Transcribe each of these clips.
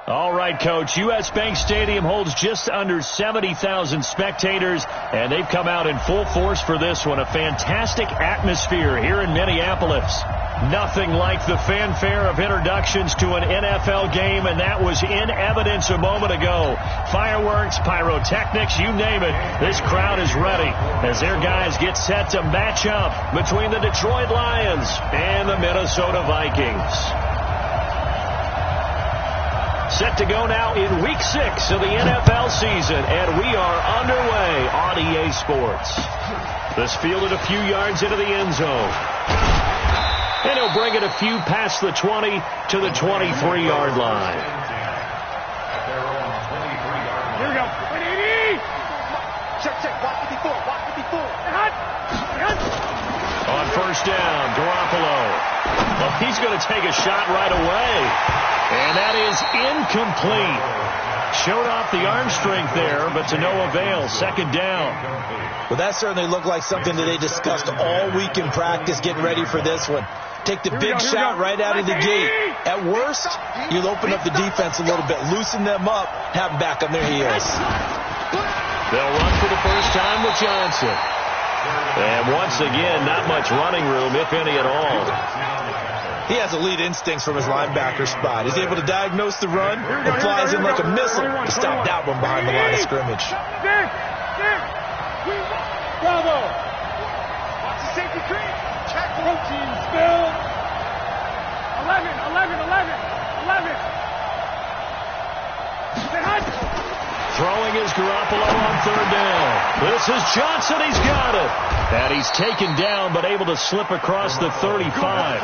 All right, Coach. U.S. Bank Stadium holds just under 70,000 spectators, and they've come out in full force for this one. A fantastic atmosphere here in Minneapolis. Nothing like the fanfare of introductions to an NFL game, and that was in evidence a moment ago. Fireworks, pyrotechnics, you name it. This crowd is ready as their guys get set to match up between the Detroit Lions and the Minnesota Vikings. Set to go now in Week 6 of the NFL season, and we are underway on EA Sports. This fielded a few yards into the end zone. And he'll bring it a few past the 20 to the 23-yard line. Here we go. Check, check. Watch 54. Watch 54. On first down, Garoppolo. Well, he's going to take a shot right away. And that is incomplete. Showed off the arm strength there, but to no avail. Second down. Well, that certainly looked like something that they discussed all week in practice getting ready for this one. Take the big shot right out of the gate. At worst, you'll open up the defense a little bit, loosen them up, have them back on their heels. They'll run for the first time with Johnson. And once again, not much running room, if any at all. He has elite instincts from his linebacker spot. He's able to diagnose the run and flies in like a missile to stop that one behind the line of scrimmage. Bravo. Watch the safety creep. Check protein spill. 11. Throwing is Garoppolo on third down. This is Johnson. He's got it. And he's taken down, but able to slip across the 35.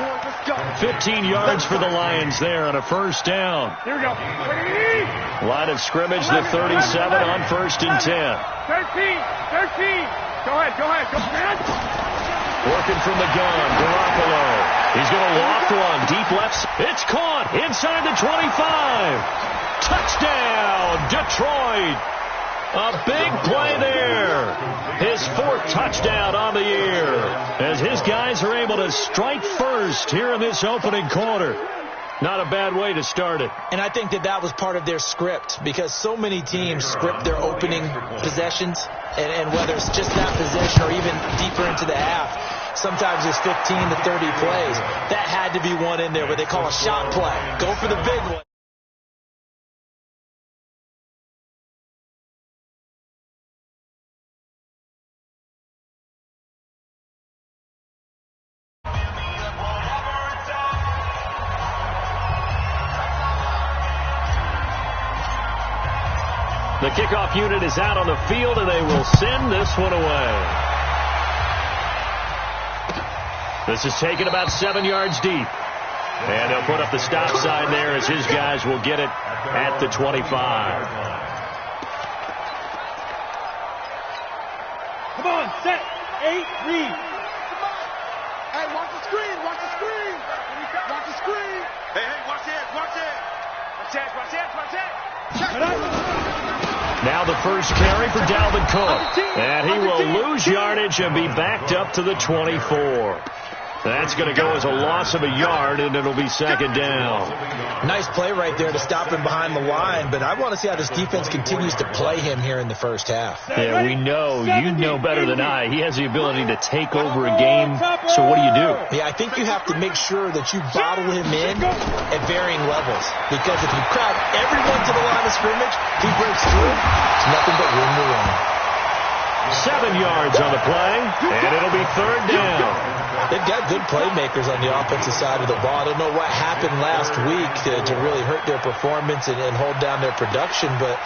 15 yards for the Lions there on a first down. Here we go. Line of scrimmage, the 37 on first and 10. 13. Go ahead. Working from the gun, Garoppolo. He's going to loft one, deep left. It's caught inside the 25. Touchdown, Detroit. A big play there. His fourth touchdown on the year as his guys are able to strike first here in this opening quarter. Not a bad way to start it. And I think that was part of their script, because so many teams script their opening possessions, and whether it's just that possession or even deeper into the half, sometimes it's 15 to 30 plays. That had to be one in there where they call a shot play. Go for the big one. The kickoff unit is out on the field, and they will send this one away. This is taken about 7 yards deep. And they'll put up the stop sign there as his guys will get it at the 25. Come on, set, 8, read. Hey, watch the screen. Watch the screen. Hey, watch it. Now the first carry for Dalvin Cook. And he will lose yardage and be backed up to the 24. That's going to go as a loss of a yard, and it'll be second down. Nice play right there to stop him behind the line, but I want to see how this defense continues to play him here in the first half. Yeah, we know. You know better than I. He has the ability to take over a game, so what do? Yeah, I think you have to make sure that you bottle him in at varying levels, because if you crowd everyone to the line of scrimmage, he breaks through, it's nothing but room to run. 7 yards on the play, and it'll be third down. They've got good playmakers on the offensive side of the ball. I don't know what happened last week to really hurt their performance and hold down their production, but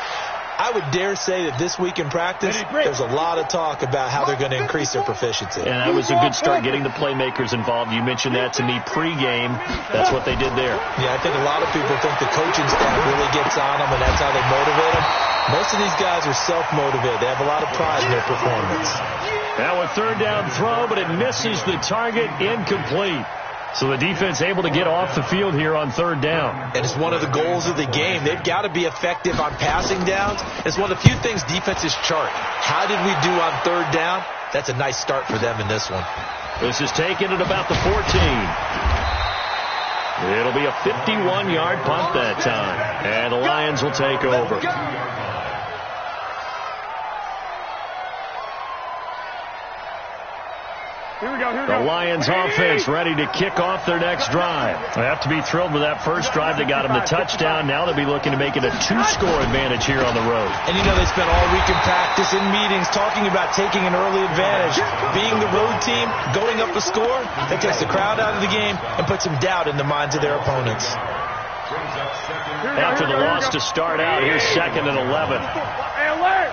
I would dare say that this week in practice, there's a lot of talk about how they're going to increase their proficiency. And that was a good start, getting the playmakers involved. You mentioned that to me pregame. That's what they did there. Yeah, I think a lot of people think the coaching staff really gets on them, and that's how they motivate them. Most of these guys are self-motivated. They have a lot of pride in their performance. Now a third down throw, but it misses the target, incomplete. So the defense able to get off the field here on third down. And it's one of the goals of the game. They've got to be effective on passing downs. It's one of the few things defenses chart. How did we do on third down? That's a nice start for them in this one. This is taken at about the 14. It'll be a 51-yard punt that time. And the Lions will take over. The Lions offense ready to kick off their next drive. They have to be thrilled with that first drive that got them the touchdown. Now they'll be looking to make it a 2-score advantage here on the road. And you know they spent all week in practice, in meetings, talking about taking an early advantage. Being the road team, going up a score, that takes the crowd out of the game and puts some doubt in the minds of their opponents. After the loss to start out, here's 2nd and 11. Alert!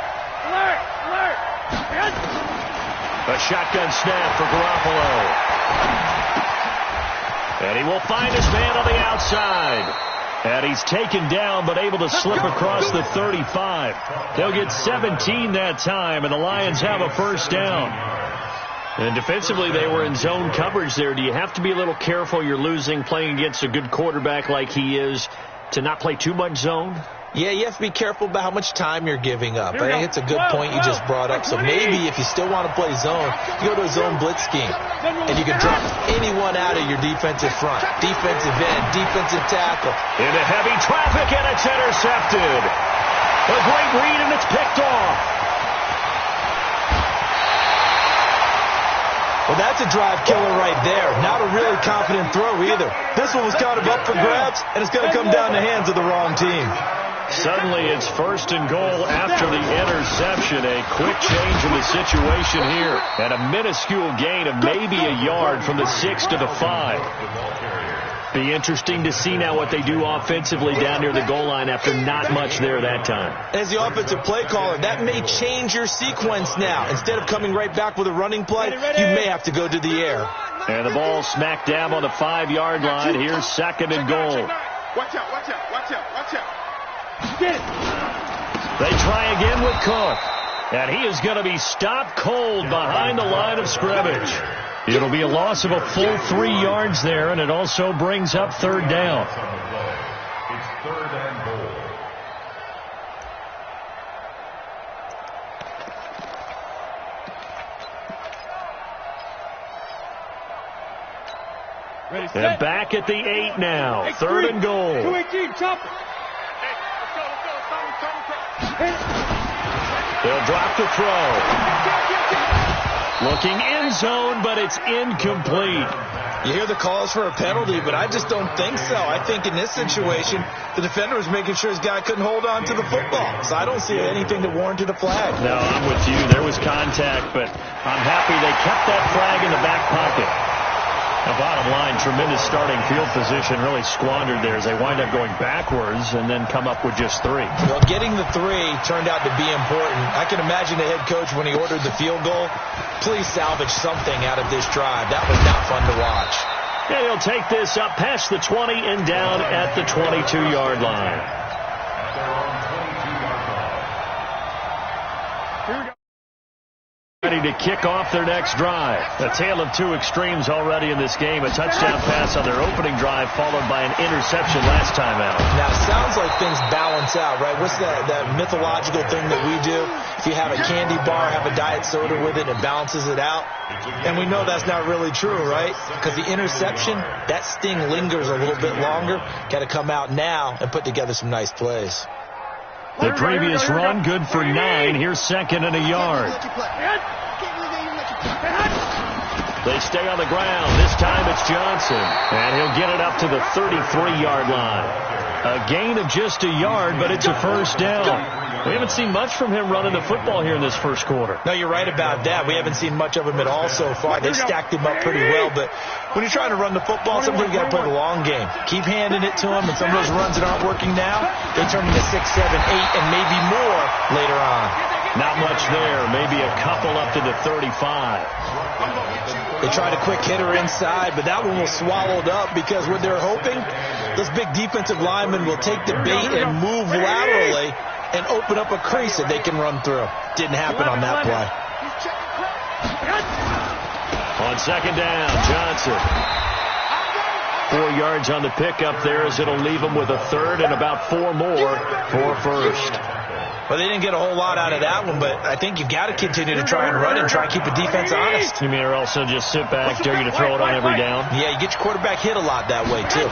A shotgun snap for Garoppolo. And he will find his man on the outside. And he's taken down, but able to slip across the 35. They'll get 17 that time, and the Lions have a first down. And defensively, they were in zone coverage there. Do you have to be a little careful? You're losing, playing against a good quarterback like he is, to not play too much zone? Yeah, you have to be careful about how much time you're giving up. I think it's a good point you just brought up. So maybe if you still want to play zone, you go to a zone blitz scheme. And you can drop anyone out of your defensive front. Defensive end, defensive tackle. Into heavy traffic, and it's intercepted. A great read, and it's picked off. Well, that's a drive killer right there. Not a really confident throw either. This one was kind of up for grabs, and it's going to come down the hands of the wrong team. Suddenly it's 1st and goal after the interception. A quick change in the situation here. And a minuscule gain of maybe a yard from the 6 to the 5. Be interesting to see now what they do offensively down near the goal line after not much there that time. As the offensive play caller, that may change your sequence now. Instead of coming right back with a running play, you may have to go to the air. And the ball smack dab on the 5-yard line. Here's 2nd and goal. Watch out. They try again with Cook. And he is going to be stopped cold behind the line of scrimmage. It'll be a loss of a full 3 yards there, and it also brings up 3rd down. It's 3rd and goal. And back at the 8 now. 3rd and goal. 218, chop it. They'll drop the throw. Looking in zone, but it's incomplete. You hear the calls for a penalty, but I just don't think so. I think in this situation, the defender was making sure his guy couldn't hold on to the football. So I don't see anything that warranted a flag. No, I'm with you. There was contact, but I'm happy they kept that flag in the back pocket. The bottom line, tremendous starting field position, really squandered there as they wind up going backwards and then come up with just 3. Well, getting the 3 turned out to be important. I can imagine the head coach when he ordered the field goal, please salvage something out of this drive. That was not fun to watch. Yeah, he'll take this up past the 20 and down at the 22-yard line. Ready to kick off their next drive. A tale of 2 extremes already in this game. A touchdown pass on their opening drive followed by an interception last time out. Now, it sounds like things balance out, right? What's that mythological thing that we do? If you have a candy bar, have a diet soda with it, it balances it out. And we know that's not really true, right? Because the interception, that sting lingers a little bit longer. Got to come out now and put together some nice plays. The previous run, good for 9. Here's 2nd and a yard. They stay on the ground. This time it's Johnson. And he'll get it up to the 33-yard line. A gain of just a yard, but it's a first down. We haven't seen much from him running the football here in this first quarter. No, you're right about that. We haven't seen much of him at all so far. They've stacked him up pretty well, but when you're trying to run the football, sometimes you got to play the long game. Keep handing it to him, and some of those runs that aren't working now, they turn into 6, 7, 8, and maybe more later on. Not much there. Maybe a couple up to the 35. They tried a quick hitter inside, but that one was swallowed up because what they're hoping, those big defensive linemen will take the bait and move laterally and open up a crease that they can run through. Didn't happen on that play. On 2nd down, Johnson. 4 yards on the pickup there as it'll leave him with a 3rd and about 4 more for first. Well, they didn't get a whole lot out of that one, but I think you've got to continue to try and run and try and keep the defense honest. You mean or also just sit back, dare you to throw it on every down? Yeah, you get your quarterback hit a lot that way, too.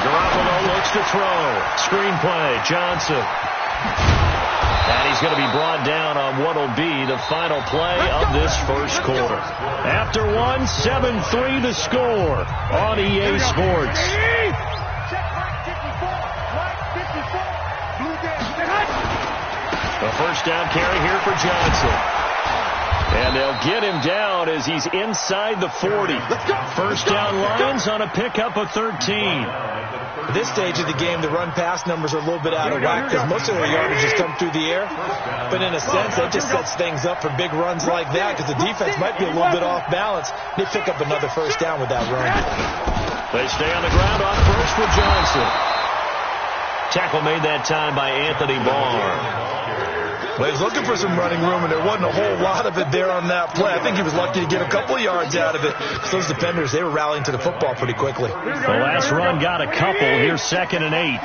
Garoppolo looks to throw. Screenplay, Johnson. And he's going to be brought down on what will be the final play of this first quarter. After one, 7-3 the score on EA Sports. A first down carry here for Johnson. And they'll get him down as he's inside the 40. First down Lions on a pickup of 13. At this stage of the game, the run-pass numbers are a little bit out of whack because most of their yardage has come through the air. But in a sense, that just sets things up for big runs like that because the defense might be a little bit off balance. They pick up another first down with that run. They stay on the ground on first with Johnson. Tackle made that time by Anthony Barr. Well, he was looking for some running room, and there wasn't a whole lot of it there on that play. I think he was lucky to get a couple of yards out of it. Those defenders, they were rallying to the football pretty quickly. The last run got a couple. Here's 2nd and 8.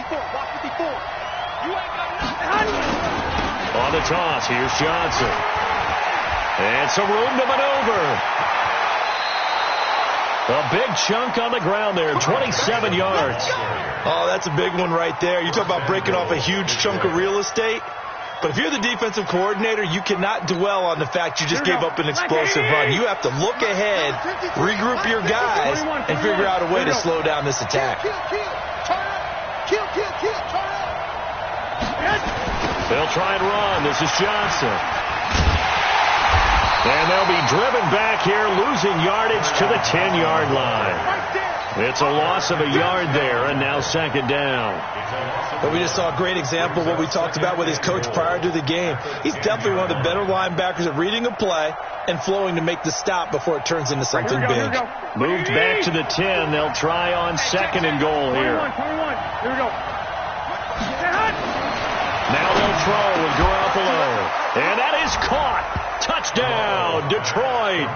On the toss, here's Johnson. And some room to maneuver. A big chunk on the ground there, 27 yards. Oh, that's a big one right there. You talk about breaking off a huge chunk of real estate. But if you're the defensive coordinator, you cannot dwell on the fact you just gave up an explosive run. You have to look ahead, regroup your guys, and figure out a way to slow down this attack. They'll try and run. This is Johnson. And they'll be driven back here, losing yardage to the 10-yard line. It's a loss of a yard there, and now 2nd down. But we just saw a great example of what we talked about with his coach prior to the game. He's definitely one of the better linebackers at reading a play and flowing to make the stop before it turns into something big. Moved back to the 10. They'll try on 2nd and goal here. Here we go. Now they'll throw with Garoppolo. And that is caught. Touchdown, Detroit.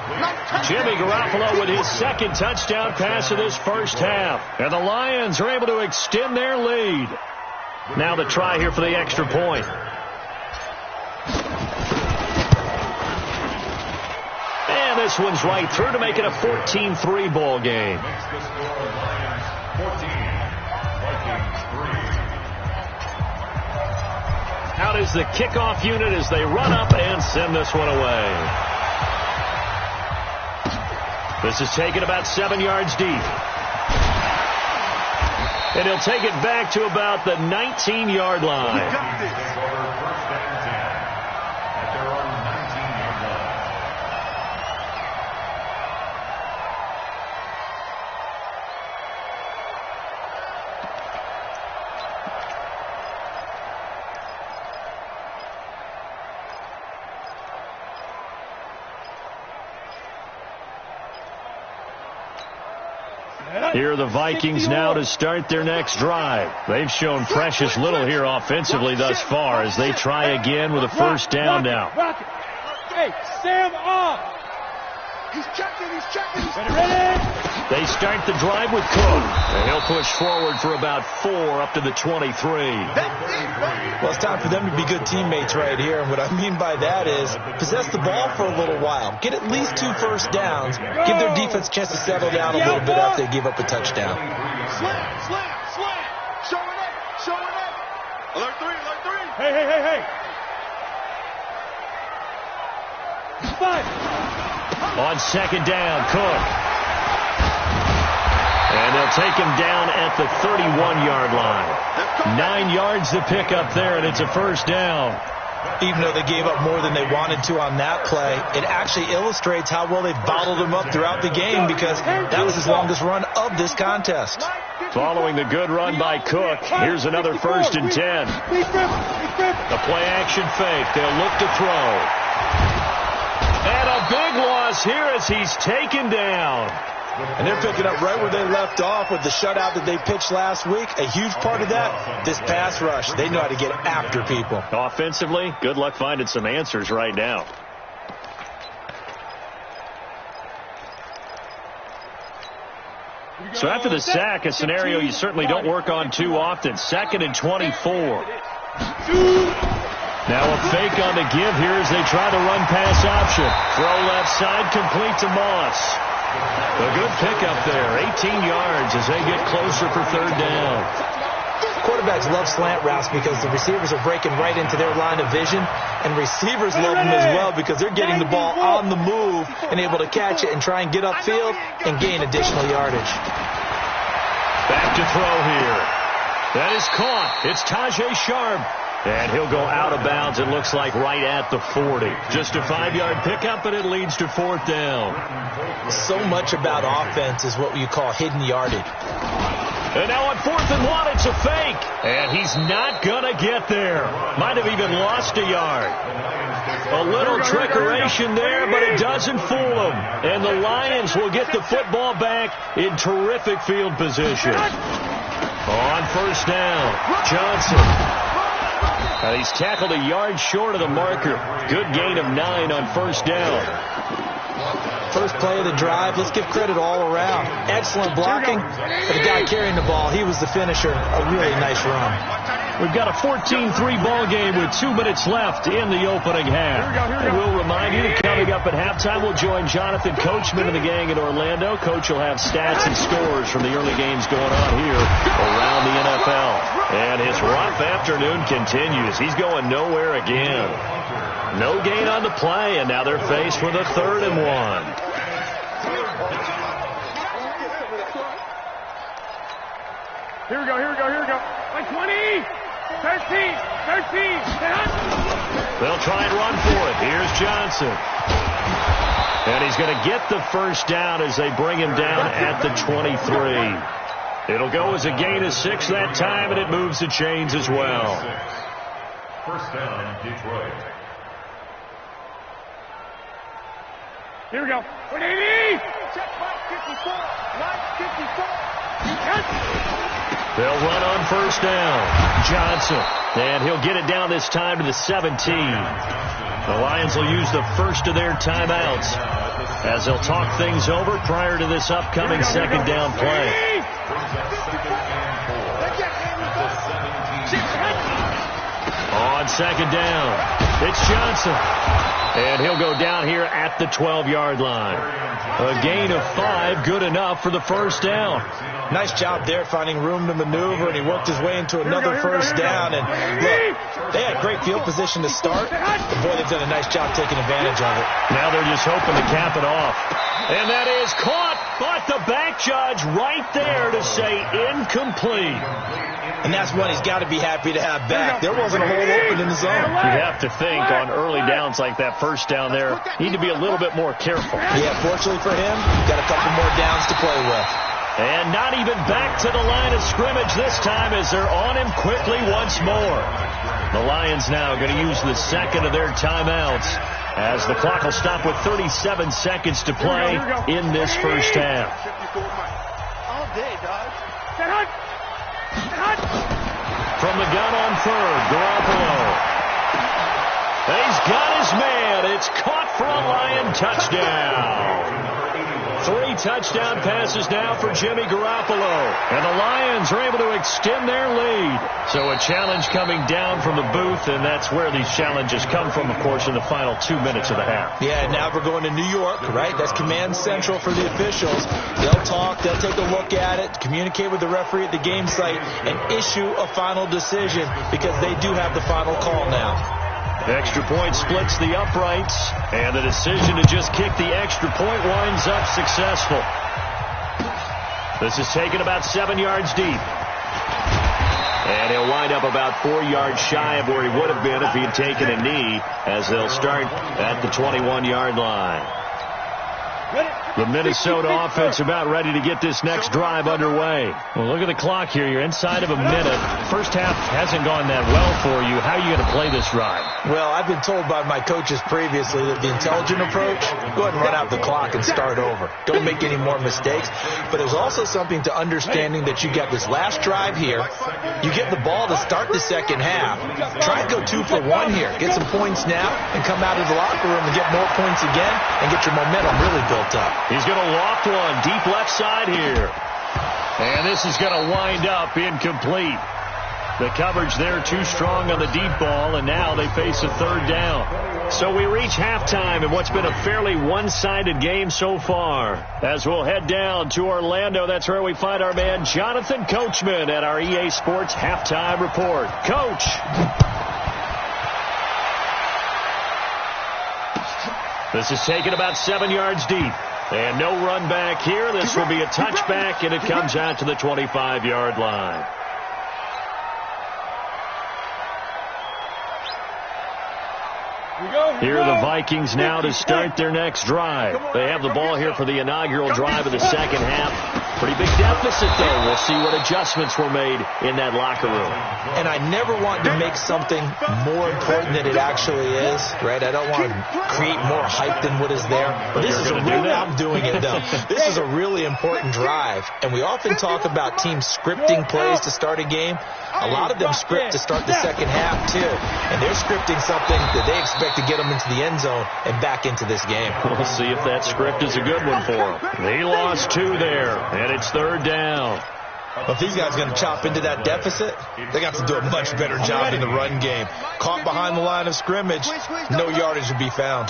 Jimmy Garoppolo with his 2nd touchdown pass of this first half. And the Lions are able to extend their lead. Now the try here for the extra point. And this one's right through to make it a 14-3 ball game. Out is the kickoff unit as they run up and send this one away. This is taken about 7 yards deep. And he'll take it back to about the 19-yard line. Here are the Vikings now to start their next drive. They've shown precious little here offensively thus far as they try again with a first down now. Hey, Sam off. He's checking. Ready. They start the drive with Cook. And he'll push forward for about 4 up to the 23. Well, it's time for them to be good teammates right here. And what I mean by that is possess the ball for a little while. Get at least 2 first downs. Give their defense a chance to settle down a little bit after they give up a touchdown. Slam. Showing up. Alert 3. Hey. 5. On 2nd down, Cook. And they'll take him down at the 31-yard line. 9 yards to pick up there, and it's a first down. Even though they gave up more than they wanted to on that play, it actually illustrates how well they've bottled him up throughout the game because that was his longest run of this contest. Following the good run by Cook, here's another 1st and 10. The play-action fake. They'll look to throw. And a big loss here as he's taken down. And they're picking up right where they left off with the shutout that they pitched last week. A huge part of that, this pass rush. They know how to get after people. Offensively, good luck finding some answers right now. So after the sack, a scenario you certainly don't work on too often. 2nd and 24. Now a fake on the give here as they try to run pass option. Throw left side, complete to Moss. A good pickup there, 18 yards as they get closer for third down. Quarterbacks love slant routes because the receivers are breaking right into their line of vision, and receivers love them as well because they're getting the ball on the move and able to catch it and try and get upfield and gain additional yardage. Back to throw here. That is caught. It's Tajay Sharp. And he'll go out of bounds, it looks like, right at the 40. Just a 5-yard pickup, and it leads to fourth down. So much about offense is what you call hidden yardage. And now on 4th and 1, it's a fake. And he's not going to get there. Might have even lost a yard. A little trickeration there, but it doesn't fool him. And the Lions will get the football back in terrific field position. On first down, Johnson. And he's tackled a yard short of the marker. Good gain of 9 on first down. First play of the drive. Let's give credit all around. Excellent blocking. But the guy carrying the ball, he was the finisher. A really nice run. We've got a 14-3 ball game with 2 minutes left in the opening half. And we'll remind you that coming up at halftime, we'll join Jonathan Coachman and the gang in Orlando. Coach will have stats and scores from the early games going on here around the NFL. And his rough afternoon continues. He's going nowhere again. No gain on the play, and now they're faced with a 3rd and 1. Here we go. Like 20, 13. They'll try and run for it. Here's Johnson. And he's going to get the first down as they bring him down at the 23. It'll go as a gain of 6 that time, and it moves the chains as well. First down, Detroit. Here we go. 180. Check Mike 54. Mike 54. They'll run on first down. Johnson. And he'll get it down this time to the 17. The Lions will use the first of their timeouts as they'll talk things over prior to this upcoming second down play. On second down, it's Johnson. And he'll go down here at the 12-yard line. A gain of 5, good enough for the first down. Nice job there finding room to maneuver, and he worked his way into another first down. And look, they had great field position to start, but boy, they've done a nice job taking advantage of it. Now they're just hoping to cap it off. And that is caught, but the back judge right there to say incomplete. And that's one he's got to be happy to have back. There wasn't a hole open in the zone. You have to think on early downs like that first down there, need to be a little bit more careful. Yeah, fortunately for him, got a couple more downs to play with. And not even back to the line of scrimmage this time as they're on him quickly once more. The Lions now going to use the second of their timeouts as the clock will stop with 37 seconds to play in this first half. All day, dog. From the gun on third, Garoppolo. He's got his man. It's caught for a Lion touchdown. 3 touchdown passes now for Jimmy Garoppolo. And the Lions are able to extend their lead. So a challenge coming down from the booth, and that's where these challenges come from, of course, in the final 2 minutes of the half. Yeah, now we're going to New York, right? That's command central for the officials. They'll talk, they'll take a look at it, communicate with the referee at the game site, and issue a final decision because they do have the final call now. Extra point splits the uprights, and the decision to just kick the extra point winds up successful. This is taken about 7 yards deep. And he'll wind up about 4 yards shy of where he would have been if he had taken a knee, as they'll start at the 21-yard line. The Minnesota offense about ready to get this next drive underway. Well, look at the clock here. You're inside of a minute. First half hasn't gone that well for you. How are you going to play this drive? Well, I've been told by my coaches previously that the intelligent approach, go ahead and run out the clock and start over. Don't make any more mistakes. But there's also something to understanding that you got this last drive here. You get the ball to start the second half. Try and go 2 for 1 here. Get some points now and come out of the locker room and get more points again and get your momentum really built up. He's going to loft one deep left side here. And this is going to wind up incomplete. The coverage there too strong on the deep ball, and now they face a third down. So we reach halftime in what's been a fairly one-sided game so far. As we'll head down to Orlando, that's where we find our man Jonathan Coachman at our EA Sports Halftime Report. Coach. This is taken about 7 yards deep. And no run back here. This will be a touchback, and it comes out to the 25-yard line. Here are the Vikings now to start their next drive. They have the ball here for the inaugural drive of the second half. Pretty big deficit, though. We'll see what adjustments were made in that locker room. And I never want to make something more important than it actually is, right? I don't want to create more hype than what is there. But this is I'm doing it, though. This is a really important drive. And we often talk about teams scripting plays to start a game. A lot of them script to start the second half, too. And they're scripting something that they expect to get them into the end zone and back into this game. We'll see if that script is a good one for them. They lost 2 there, and it's third down. Well, if these guys are going to chop into that deficit, they got to do a much better job in the run game. Caught behind the line of scrimmage, no yardage to be found.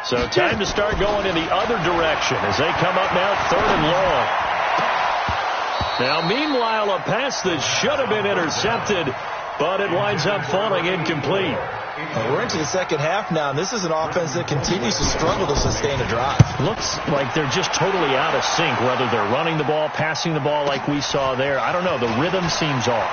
So time to start going in the other direction as they come up now third and long. Now, meanwhile, a pass that should have been intercepted, but it winds up falling incomplete. We're into the second half now, and this is an offense that continues to struggle to sustain a drive. Looks like they're just totally out of sync, whether they're running the ball, passing the ball like we saw there. I don't know. The rhythm seems off.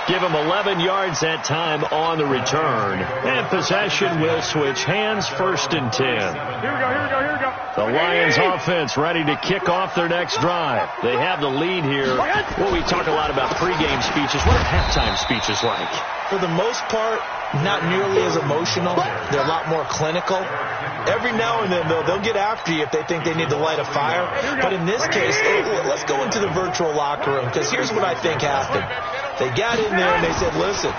Give them 11 yards that time on the return. And possession will switch hands, 1st and 10. Here we go. The Lions offense ready to kick off their next drive. They have the lead here. Well, we talk a lot about pregame speeches. What are halftime speeches like? For the most part, not nearly as emotional. They're a lot more clinical. Every now and then, though, they'll get after you if they think they need to light a fire. But in this case, let's go into the virtual locker room, because here's what I think happened. They got in there and they said, listen,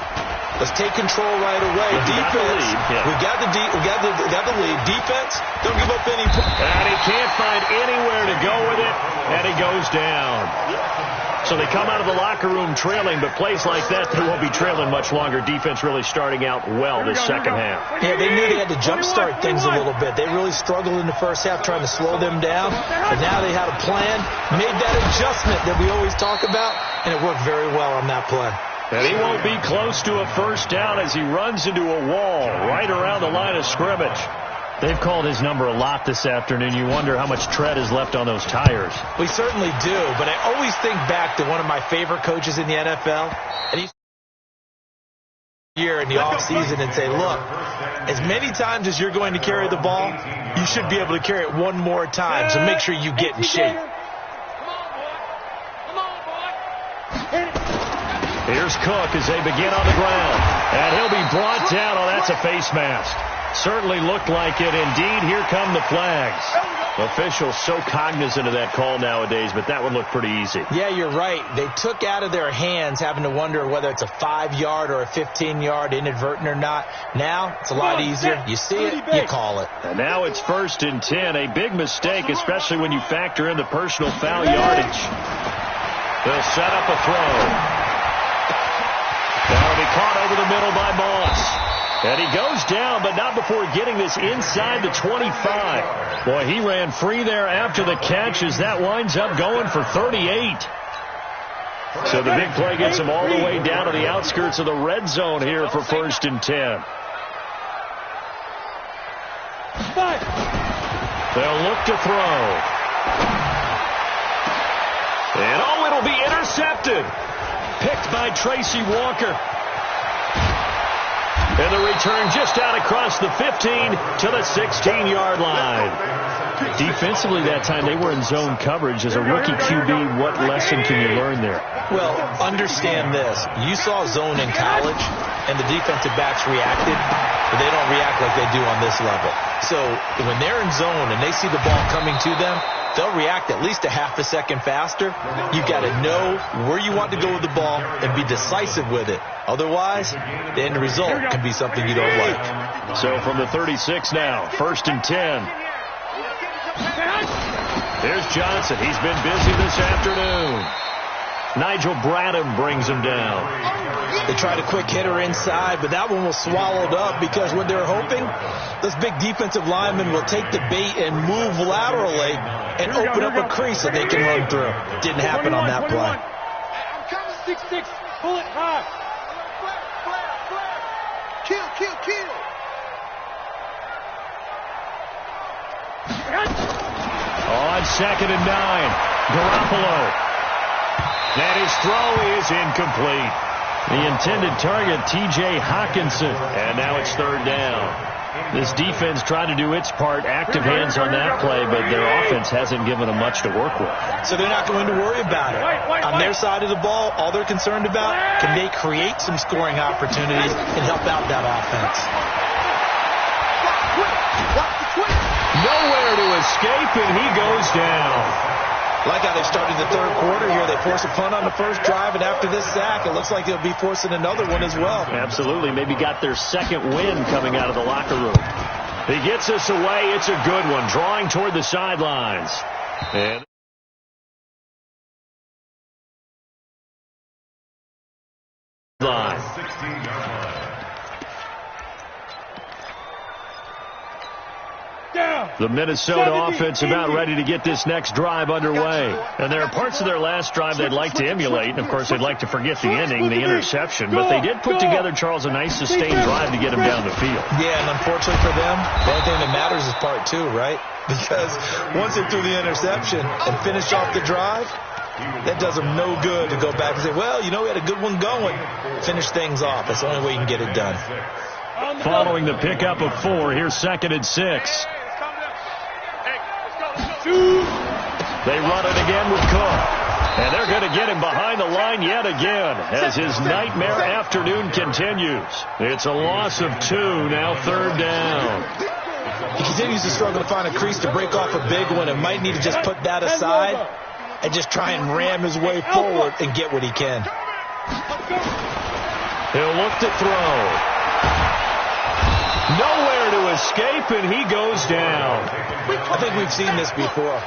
let's take control right away. Defense, we got the lead. Defense, don't give up any points. And he can't find anywhere to go with it, and he goes down. So they come out of the locker room trailing, but plays like that, they won't be trailing much longer. Defense really starting out well this second half. Yeah, they knew they had to jumpstart things a little bit. They really struggled in the first half trying to slow them down, but now they had a plan, made that adjustment that we always talk about, and it worked very well on that play. And he won't be close to a first down as he runs into a wall right around the line of scrimmage. They've called his number a lot this afternoon. You wonder how much tread is left on those tires. We certainly do, but I always think back to one of my favorite coaches in the NFL, and he's here in the offseason and say, look, as many times as you're going to carry the ball, you should be able to carry it one more time, so make sure you get in shape. Here's Cook as they begin on the ground, and he'll be brought down. Oh, that's a face mask. Certainly looked like it. Indeed, here come the flags. Officials so cognizant of that call nowadays, but that one looked pretty easy. Yeah, you're right. They took out of their hands having to wonder whether it's a 5-yard or a 15-yard inadvertent or not. Now, it's a lot easier. You see it, you call it. And now it's 1st and 10. A big mistake, especially when you factor in the personal foul yardage. They'll set up a throw. That'll be caught over the middle by Moss. And he goes down, but not before getting this inside the 25. Boy, he ran free there after the catch as that winds up going for 38. So the big play gets him all the way down to the outskirts of the red zone here for 1st and 10. They'll look to throw. And it'll be intercepted. Picked by Tracy Walker. And the return just out across the 15 to the 16-yard line. Defensively that time, they were in zone coverage. As a rookie QB, what lesson can you learn there? Well, understand this. You saw zone in college, and the defensive backs reacted, but they don't react like they do on this level. So when they're in zone and they see the ball coming to them, they'll react at least a half a second faster. You've got to know where you want to go with the ball and be decisive with it. Otherwise, the end result can be something you don't like. So from the 36 now, 1st and 10. Here's Johnson. He's been busy this afternoon. Nigel Bradham brings him down. They tried a quick hitter inside, but that one was swallowed up because what they're hoping, those big defensive linemen will take the bait and move laterally and open up a crease that they can run through. Didn't happen on that play. I'm coming 6'6", pull it high. Kill. On 2nd and 9, Garoppolo. And his throw is incomplete. The intended target, T.J. Hawkinson. And now it's 3rd down. This defense tried to do its part, active hands on that play, but their offense hasn't given them much to work with. So they're not going to worry about it. On their side of the ball, all they're concerned about, can they create some scoring opportunities and help out that offense? Nowhere to escape, and he goes down. Like how they started the 3rd quarter here. They forced a punt on the first drive, and after this sack, it looks like they'll be forcing another one as well. Absolutely. Maybe got their 2nd win coming out of the locker room. He gets us away. It's a good one. Drawing toward the sidelines. And line. The Minnesota offense about ready to get this next drive underway. And there are parts of their last drive they'd like to emulate. And, of course, they'd like to forget the ending, the interception. But they did put together, Charles, a nice sustained drive to get him down the field. Yeah, and unfortunately for them, the only thing that matters is part 2, right? Because once they threw the interception and finished off the drive, that does them no good to go back and say, well, you know, we had a good one going. Finish things off. That's the only way you can get it done. Following the pickup of 4, here's 2nd and 6. They run it again with Cook. And they're going to get him behind the line yet again as his nightmare afternoon continues. It's a loss of 2, now 3rd down. He continues to struggle to find a crease to break off a big one and might need to just put that aside and just try and ram his way forward and get what he can. He'll look to throw. Nowhere to escape, and he goes down. I think we've seen this before.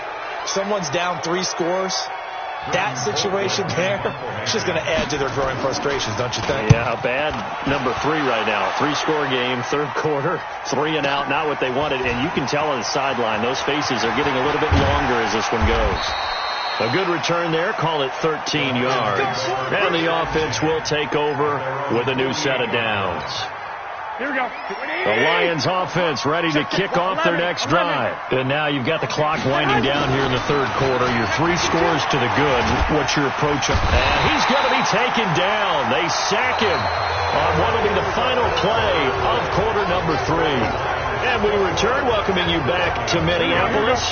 Someone's down 3 scores. That situation there, it's just going to add to their growing frustrations, don't you think? Yeah, a bad number 3 right now. 3-score game, 3rd quarter, 3 and out, not what they wanted. And you can tell on the sideline, those faces are getting a little bit longer as this one goes. A good return there, call it 13 yards. And the offense will take over with a new set of downs. Here we go. The Lions offense ready to kick off their next drive. And now you've got the clock winding down here in the 3rd quarter. Your 3 scores to the good. What's your approach? And he's going to be taken down. They sack him on what will be the final play of quarter number 3. And we return, welcoming you back to Minneapolis.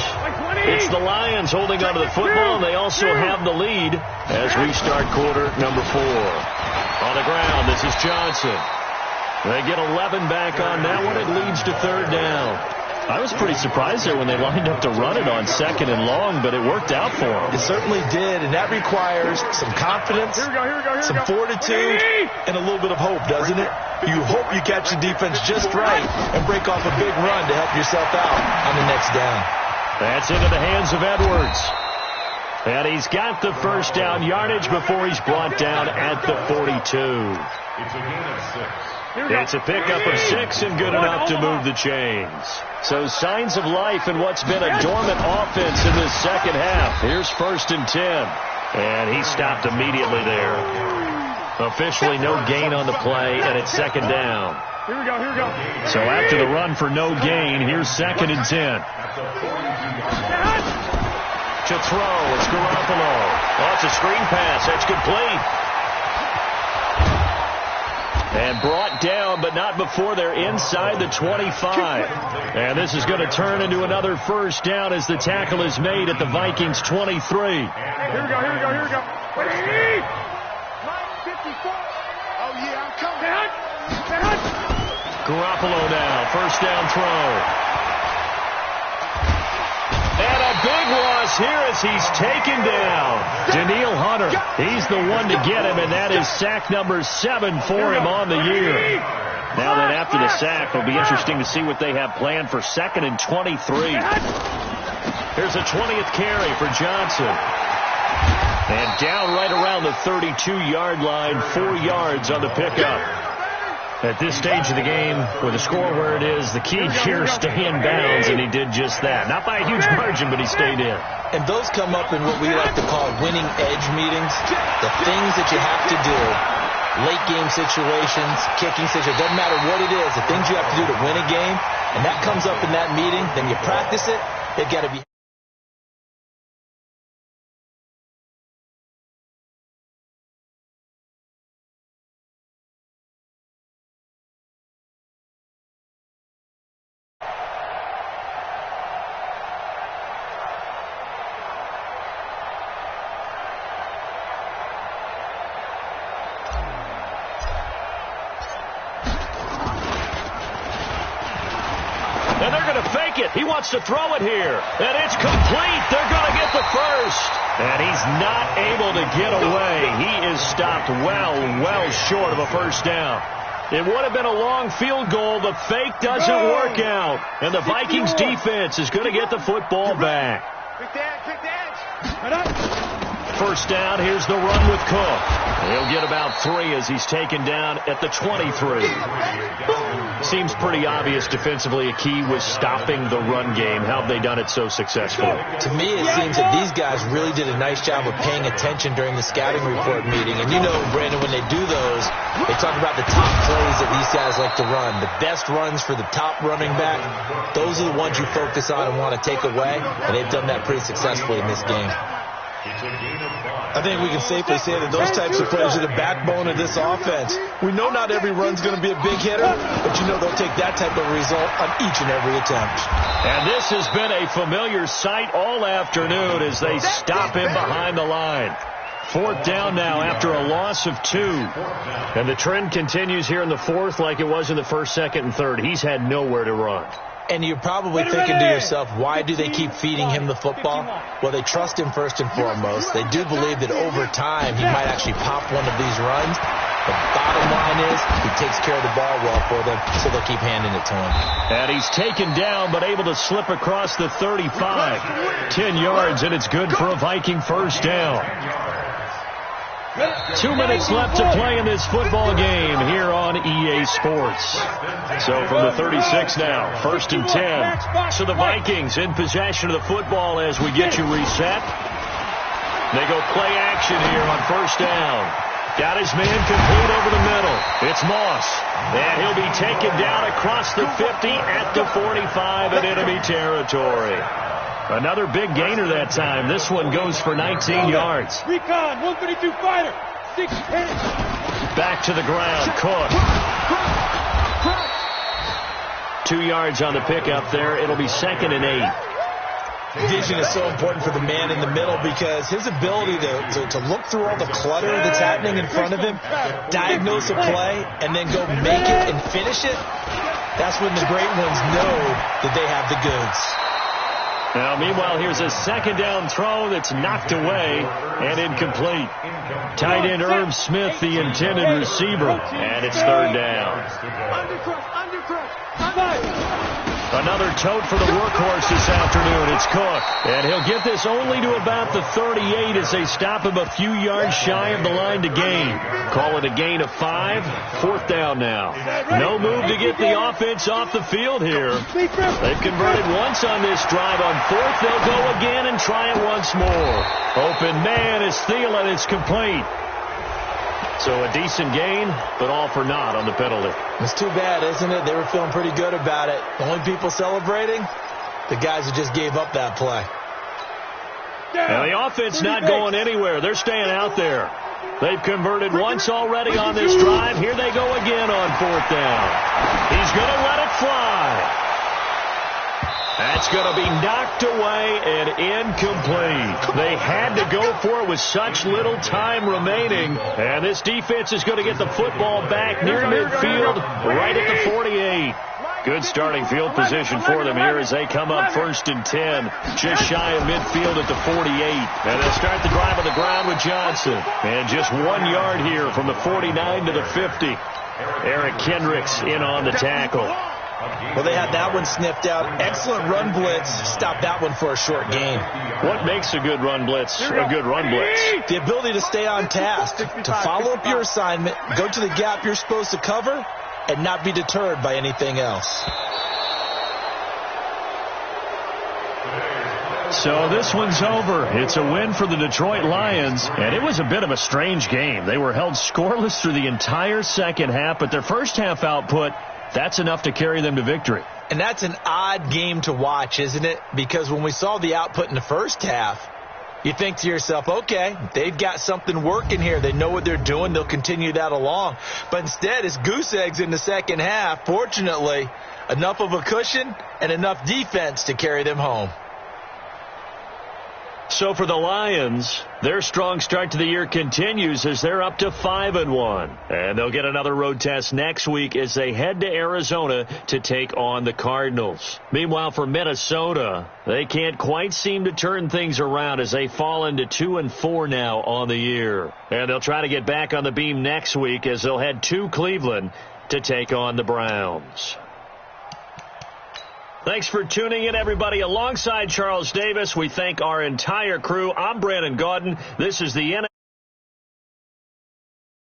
It's the Lions holding onto the football, and they also have the lead as we start quarter number 4. On the ground, this is Johnson. They get 11 back on that one. It leads to 3rd down. I was pretty surprised there when they lined up to run it on 2nd and long, but it worked out for them. It certainly did, and that requires some confidence, some fortitude, and a little bit of hope, doesn't it? You hope you catch the defense just right and break off a big run to help yourself out on the next down. That's into the hands of Edwards. And he's got the 1st down yardage before he's brought down at the 42. It's a gain of 6. It's a pickup of 6 and good enough to move the chains. So signs of life in what's been a dormant offense in this 2nd half. Here's 1st and 10. And he stopped immediately there. Officially no gain on the play, and it's 2nd down. Here we go. So after the run for no gain, here's 2nd and 10. To throw, it's Garoppolo. Oh, it's a screen pass. That's complete. And brought down, but not before they're inside the 25. And this is going to turn into another 1st down as the tackle is made at the Vikings 23. Here we go. 54. Oh, yeah, I'm coming. Garoppolo now, 1st down throw. And a big loss here as he's taken down. Danielle Hunter, he's the one to get him, and that is sack number 7 for him on the year. Now then, after the sack, it'll be interesting to see what they have planned for 2nd and 23. Here's a 20th carry for Johnson. And down right around the 32-yard line, 4 yards on the pickup. At this stage of the game, with the score where it is, the key here is stay in bounds, and he did just that. Not by a huge margin, but he stayed in. And those come up in what we like to call winning edge meetings. The things that you have to do, late game situations, kicking situations, doesn't matter what it is, the things you have to do to win a game, and that comes up in that meeting, then you practice it, they've got to be. And they're going to fake it. He wants to throw it here. And it's complete. They're going to get the first. And he's not able to get away. He is stopped well short of a first down. It would have been a long field goal. The fake doesn't work out. And the Vikings defense is going to get the football back. First down. Here's the run with Cook. He'll get about 3 as he's taken down at the 23. Seems pretty obvious defensively a key was stopping the run game. How have they done it so successfully? To me, it seems that these guys really did a nice job of paying attention during the scouting report meeting. And you know, Brandon, when they do those, they talk about the top plays that these guys like to run. The best runs for the top running back, those are the ones you focus on and want to take away. And they've done that pretty successfully in this game. I think we can safely say that those types of plays are the backbone of this offense. We know not every run's going to be a big hitter, but you know they'll take that type of result on each and every attempt. And this has been a familiar sight all afternoon as they stop him behind the line. 4th down now after a loss of 2. And the trend continues here in the 4th like it was in the 1st, 2nd, and 3rd. He's had nowhere to run. And you're probably thinking to yourself, why do they keep feeding him the football? Well, they trust him first and foremost. They do believe that over time he might actually pop one of these runs. The bottom line is he takes care of the ball well for them, so they'll keep handing it to him. And he's taken down but able to slip across the 35. 10 yards, and it's good for a Viking first down. 2 minutes left to play in this football game here on EA Sports. So from the 36 now, 1st and 10. So the Vikings in possession of the football as we get you reset. They go play action here on 1st down. Got his man complete over the middle. It's Moss. And he'll be taken down across the 50 at the 45 in enemy territory. Another big gainer that time. This one goes for 19 yards. Recon, 132 fighter, 6'10". Back to the ground, Cook. 2 yards on the pickup there. It'll be 2nd and 8. Vision is so important for the man in the middle because his ability to look through all the clutter that's happening in front of him, diagnose a play, and then go make it and finish it, that's when the great ones know that they have the goods. Now, meanwhile, here's a 2nd down throw that's knocked away and incomplete. Tight end Herb Smith, the intended receiver, and it's 3rd down. Another tote for the workhorse this afternoon. It's Cook. And he'll get this only to about the 38 as they stop him a few yards shy of the line to gain. Call it a gain of 5. 4th down now. No move to get the offense off the field here. They've converted once on this drive. On 4th, they'll go again and try it once more. Open man is Thielen. It's complete. So a decent gain, but all for naught on the penalty. It's too bad, isn't it? They were feeling pretty good about it. The only people celebrating, the guys who just gave up that play. Now the offense not going anywhere. They're staying out there. They've converted once already on this drive. Here they go again on 4th down. He's going to let it fly. That's going to be knocked away and incomplete. They had to go for it with such little time remaining. And this defense is going to get the football back near midfield, right at the 48. Good starting field position for them here as they come up 1st and 10, just shy of midfield at the 48. And they'll start the drive on the ground with Johnson. And just 1 yard here from the 49 to the 50. Eric Kendricks in on the tackle. Well, they had that one sniffed out. Excellent run blitz. Stopped that one for a short gain. What makes a good run blitz a good run blitz? The ability to stay on task, to follow up your assignment, go to the gap you're supposed to cover, and not be deterred by anything else. So this one's over. It's a win for the Detroit Lions, and it was a bit of a strange game. They were held scoreless through the entire second half, but their first half output, that's enough to carry them to victory. And that's an odd game to watch, isn't it? Because when we saw the output in the first half, you think to yourself, okay, they've got something working here. They know what they're doing. They'll continue that along. But instead, it's goose eggs in the second half. Fortunately, enough of a cushion and enough defense to carry them home. So for the Lions, their strong start to the year continues as they're up to 5-1. And they'll get another road test next week as they head to Arizona to take on the Cardinals. Meanwhile, for Minnesota, they can't quite seem to turn things around as they fall into 2-4 now on the year. And they'll try to get back on the beam next week as they'll head to Cleveland to take on the Browns. Thanks for tuning in, everybody. Alongside Charles Davis, we thank our entire crew. I'm Brandon Gaudin. This is the